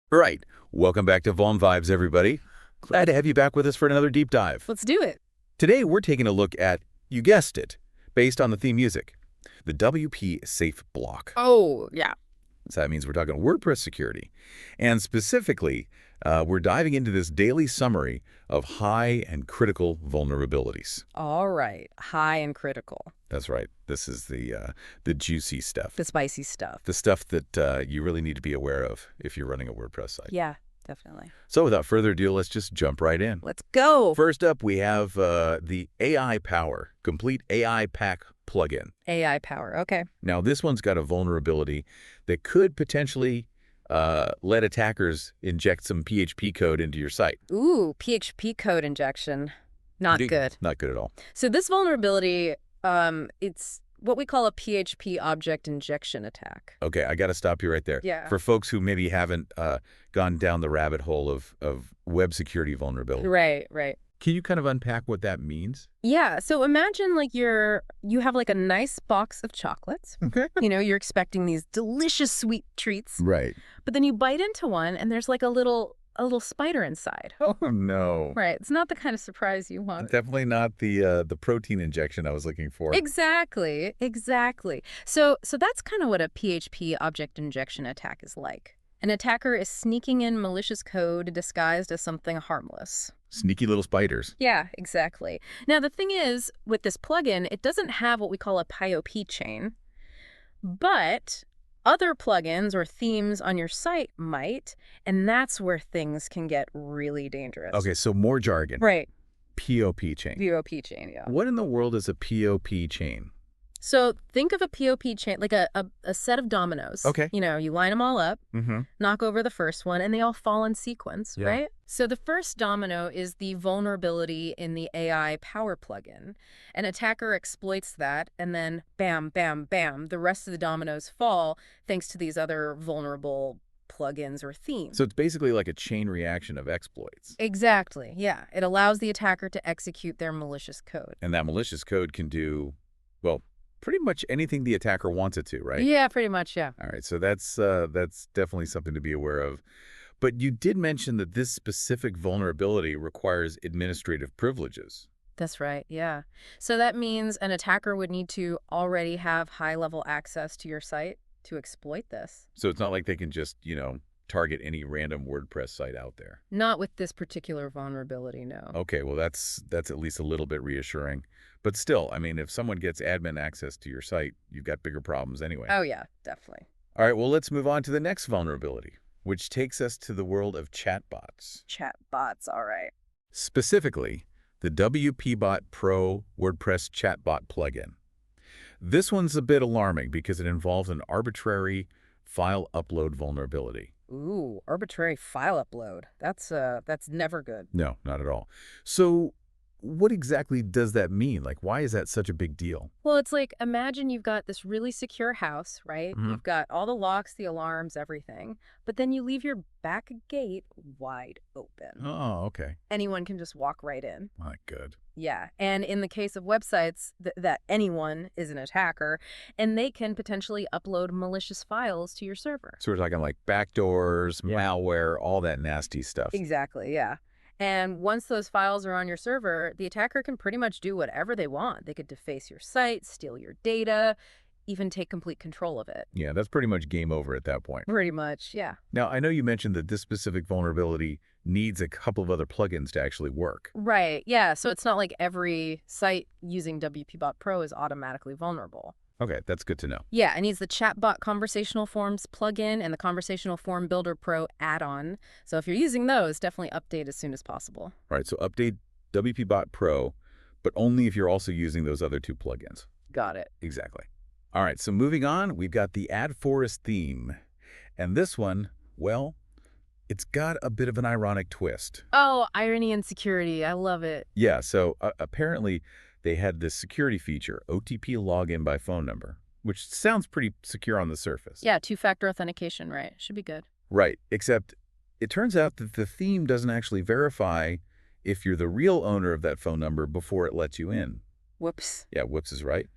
All right, welcome back to Vuln Vibes, everybody. Glad to have you back with us for another deep dive. Let's do it. Today, we're taking a look at, you guessed it, based on the theme music, the WP Safe block. Oh, yeah. So that means we're talking WordPress security. And specifically, we're diving into this daily summary of high and critical vulnerabilities. All right. High and critical. That's right. This is the juicy stuff. The spicy stuff. The stuff that you really need to be aware of if you're running a WordPress site. Yeah, definitely. So without further ado, let's just jump right in. Let's go. First up, we have the AI Power Complete AI Pack plugin. AI power. Okay. Now, this one's got a vulnerability that could potentially let attackers inject some PHP code into your site. Ooh, PHP code injection. Not good. Not good at all. So this vulnerability, it's what we call a PHP object injection attack. Okay, I got to stop you right there. Yeah. For folks who maybe haven't gone down the rabbit hole of web security vulnerability. Right. Can you kind of unpack what that means? Yeah, so imagine like you have like a nice box of chocolates. Okay. You're expecting these delicious sweet treats. Right. But then you bite into one and there's like a little spider inside. Oh, no. Right. It's not the kind of surprise you want. Definitely not the protein injection I was looking for. Exactly. So that's kind of what a PHP object injection attack is like. An attacker is sneaking in malicious code disguised as something harmless. Sneaky little spiders. Yeah, exactly. Now, the thing is, with this plugin, it doesn't have what we call a PIOP chain, but other plugins or themes on your site might, and that's where things can get really dangerous. Okay, so more jargon. Right. POP chain. POP chain, yeah. What in the world is a POP chain? So think of a POP chain like a set of dominoes. Okay. You line them all up, Mm-hmm. knock over the first one, and they all fall in sequence, Yeah. right? So the first domino is the vulnerability in the AI Power plugin. An attacker exploits that, and then bam, bam, bam, the rest of the dominoes fall thanks to these other vulnerable plugins or themes. So it's basically like a chain reaction of exploits. Exactly, yeah. It allows the attacker to execute their malicious code. And that malicious code can do, well, pretty much anything the attacker wants it to, right? Yeah, pretty much, yeah. All right, so that's definitely something to be aware of. But you did mention that this specific vulnerability requires administrative privileges. That's right, yeah. So that means an attacker would need to already have high-level access to your site to exploit this. So it's not like they can just, target any random WordPress site out there. Not with this particular vulnerability, no. Okay, well, that's at least a little bit reassuring. But still, I mean, if someone gets admin access to your site, you've got bigger problems anyway. Oh, yeah, definitely. All right, well, let's move on to the next vulnerability, which takes us to the world of chatbots. Chatbots, all right. Specifically, the WPBot Pro WordPress chatbot plugin. This one's a bit alarming because it involves an arbitrary file upload vulnerability. Ooh, arbitrary file upload. That's never good. No, not at all. So what exactly does that mean? Like, why is that such a big deal? Well, it's like, imagine you've got this really secure house, right? Mhm. You've got all the locks, the alarms, everything. But then you leave your back gate wide open. Oh, okay. Anyone can just walk right in. My good. Yeah, and in the case of websites, that anyone is an attacker, and they can potentially upload malicious files to your server. So we're talking like backdoors, Yeah. malware, all that nasty stuff. Exactly, yeah. And once those files are on your server, the attacker can pretty much do whatever they want. They could deface your site, steal your data, even take complete control of it. Yeah, that's pretty much game over at that point. Pretty much, yeah. Now, I know you mentioned that this specific vulnerability needs a couple of other plugins to actually work. Right, yeah. So it's not like every site using WPBot Pro is automatically vulnerable. Okay, that's good to know. Yeah, it needs the Chatbot Conversational Forms plugin and the Conversational Form Builder Pro add-on. So if you're using those, definitely update as soon as possible. All right, so update WPBot Pro, but only if you're also using those other two plugins. Got it. Exactly. All right, so moving on, we've got the Ad Forest theme. And this one, well, it's got a bit of an ironic twist. Oh, irony and security. I love it. Yeah, so apparently they had this security feature, OTP login by phone number, which sounds pretty secure on the surface. Yeah, two-factor authentication, right? Should be good. Right, except it turns out that the theme doesn't actually verify if you're the real owner of that phone number before it lets you in. Whoops. Yeah, whoops is right.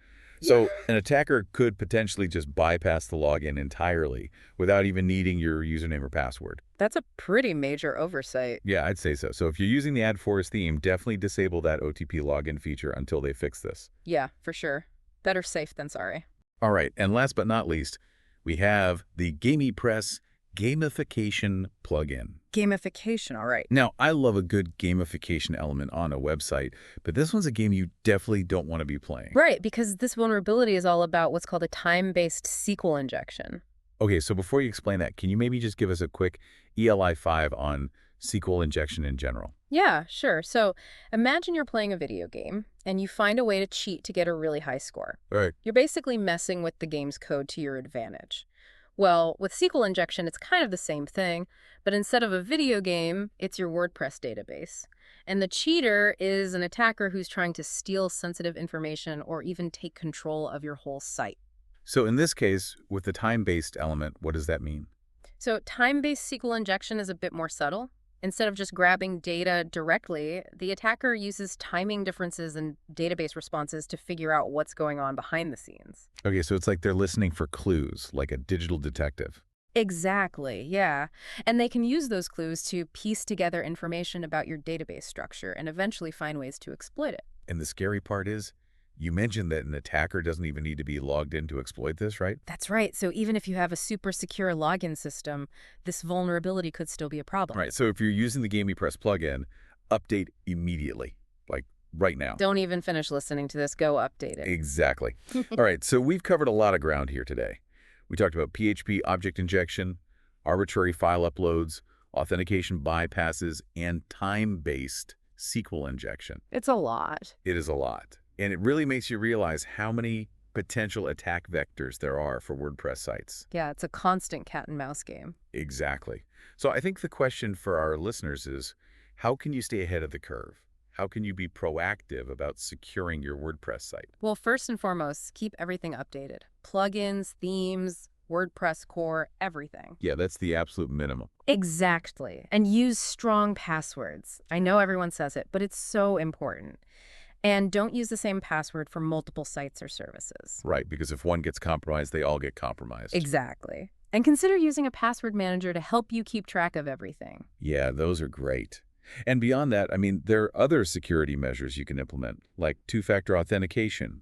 So an attacker could potentially just bypass the login entirely without even needing your username or password. That's a pretty major oversight. Yeah, I'd say so. So if you're using the Add Forest theme, definitely disable that OTP login feature until they fix this. Yeah, for sure. Better safe than sorry. All right, and last but not least, we have the GamiPress gamification plugin. Gamification, all right. Now, I love a good gamification element on a website, but this one's a game you definitely don't want to be playing. Right, because this vulnerability is all about what's called a time-based SQL injection. Okay, so before you explain that, can you maybe just give us a quick ELI 5 on SQL injection in general? Yeah, sure. So imagine you're playing a video game and you find a way to cheat to get a really high score. All right. You're basically messing with the game's code to your advantage. Well, with SQL injection, it's kind of the same thing, but instead of a video game, it's your WordPress database. And the cheater is an attacker who's trying to steal sensitive information or even take control of your whole site. So in this case, with the time-based element, what does that mean? So time-based SQL injection is a bit more subtle. Instead of just grabbing data directly, the attacker uses timing differences in database responses to figure out what's going on behind the scenes. Okay, so it's like they're listening for clues, like a digital detective. Exactly, yeah. And they can use those clues to piece together information about your database structure and eventually find ways to exploit it. And the scary part is, you mentioned that an attacker doesn't even need to be logged in to exploit this, right? That's right. So even if you have a super secure login system, this vulnerability could still be a problem. All right, so if you're using the GamiPress plugin, update immediately, like right now. Don't even finish listening to this. Go update it. Exactly. All right, so we've covered a lot of ground here today. We talked about PHP object injection, arbitrary file uploads, authentication bypasses, and time-based SQL injection. It's a lot. It is a lot. And it really makes you realize how many potential attack vectors there are for WordPress sites. Yeah, it's a constant cat and mouse game. Exactly. So I think the question for our listeners is, how can you stay ahead of the curve? How can you be proactive about securing your WordPress site? Well, first and foremost, keep everything updated. Plugins, themes, WordPress core, everything. Yeah, that's the absolute minimum. Exactly. And use strong passwords. I know everyone says it, but it's so important. And don't use the same password for multiple sites or services. Right, because if one gets compromised, they all get compromised. Exactly. And consider using a password manager to help you keep track of everything. Yeah, those are great. And beyond that, I mean, there are other security measures you can implement, like two-factor authentication,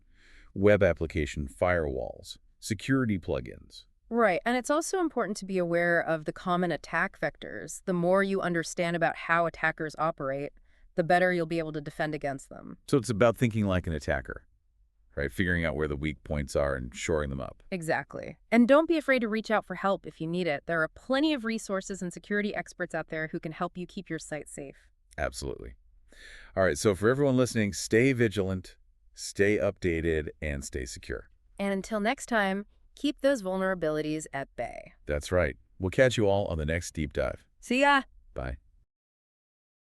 web application firewalls, security plugins. Right. And it's also important to be aware of the common attack vectors. The more you understand about how attackers operate, the better you'll be able to defend against them. So it's about thinking like an attacker, right? Figuring out where the weak points are and shoring them up. Exactly. And don't be afraid to reach out for help if you need it. There are plenty of resources and security experts out there who can help you keep your site safe. Absolutely. All right, so for everyone listening, stay vigilant, stay updated, and stay secure. And until next time, keep those vulnerabilities at bay. That's right. We'll catch you all on the next deep dive. See ya! Bye.